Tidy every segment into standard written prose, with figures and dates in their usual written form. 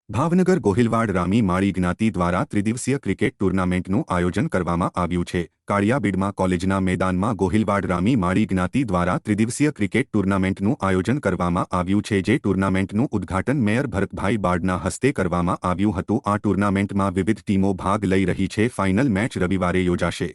ભાવનગર ગોહિલવાડ રામી માળી જ્ઞાતિ દ્વારા ત્રિદિવસીય ક્રિકેટ ટૂર્નામેન્ટનું આયોજન કરવામાં આવ્યું છે। કાળિયાબીડમાં કોલેજના મેદાનમાં ગોહિલવાડ રામી માળી જ્ઞાતિ દ્વારા ત્રિદિવસીય ક્રિકેટ ટૂર્નામેન્ટનું આયોજન કરવામાં આવ્યું છે, જે ટૂર્નામેન્ટનું ઉદ્ઘાટન મેયર ભરતભાઈ બારડના હસ્તે કરવામાં આવ્યું હતું। આ ટૂર્નામેન્ટમાં વિવિધ ટીમો ભાગ લઈ રહી છે। ફાઇનલ મેચ રવિવારે યોજાશે।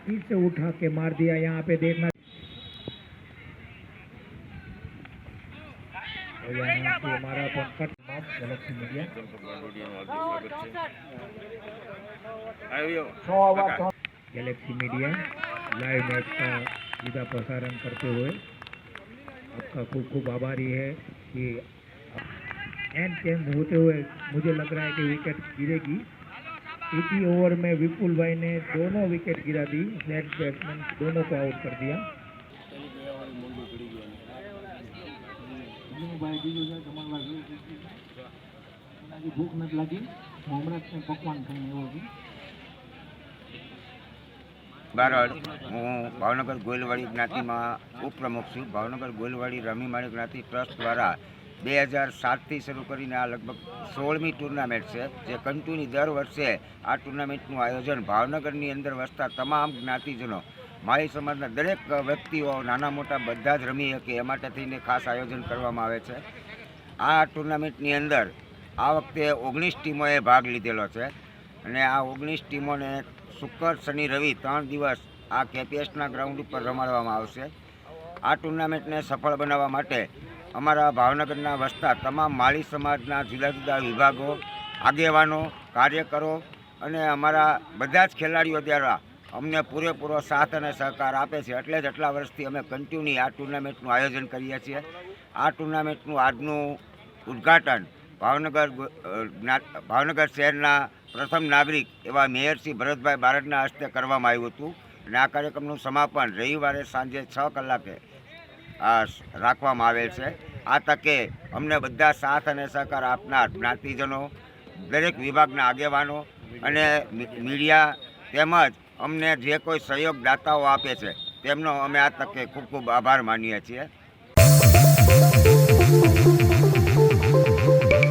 फिर से उठा के मार दिया। यहाँ पे देखना यहाँ से हमारा cut Galaxy media Galaxy media live match का सीधा प्रसारण करते हुए आपका खूब खूब आभारी है कि एंड चेंज होते हुए मुझे लग रहा है कि विकेट गिरेगी। इसी ओवर में विपुल भाई ने दोनों विकेट गिरा दी। नेक्स्ट बैट्समैन दोनों को आउट कर दिया। भूख नहीं लगी पकवान खाने होगी। बारड हूँ भावनगर गोयलवाड़ी ज्ञाति में उपप्रमुख छूँ। भावनगर गोयलवाड़ी रामी माड़ी ज्ञाति ट्रस्ट द्वारा 2007 थी शुरू करीने आ लगभग 16મી टूर्नामेंट है, जे कंटिन्यू दर वर्षे आ टूर्नामेंटનું आयोजन भावनगरनी अंदर वसता तमाम ज्ञातिजनों माळी समाजना दरेक व्यक्तिओ नाना मोटा बधा ज रमी शके ए माटे थईने खास आयोजन करवामां आवे छे। आ टूर्नामेंटनी अंदर आ वखते 19 टीमोए भाग लीधेलो छे अने आ 19 टीमोने शुक्र शनि रवि 3 दिवस आ केपीएसना ग्राउंड पर रमाडवामां आवशे। आ टूर्नामेंटने सफल बनाववा माटे अमरा भावनगरना वसता तमाम माळी समाजना जुदा जुदा विभागों आगेवानो कार्यकरो अने अमरा बधा ज खेलाड़ीओ द्वारा अमने पूरेपूरो साथ अने सहकार आपे छे। एटले ज आटला वर्षथी अमे कंटिन्यू आ टूर्नामेंटनुं आयोजन करीए छीए। आ टूर्नामेंटनुं आजनुं उद्घाटन भावनगर शहेरना प्रथम नागरिक एवा मेयर श्री भरतभाई बारडना हस्ते करवामां आव्युं हतुं अने आ कार्यक्रमनुं समापन रविवारे सांजे 6 कलाके राखवामां आवेल छे। आ तके अमने बधा साथ अने सहकार आपनार ज्ञातिजनों दरेक विभागना आगेवानो अने मीडिया तेमज अमने जे कोई सहयोगदाताओ आपे छे तेमनो अमे आ तके खूब खूब आभार मानीए छीए।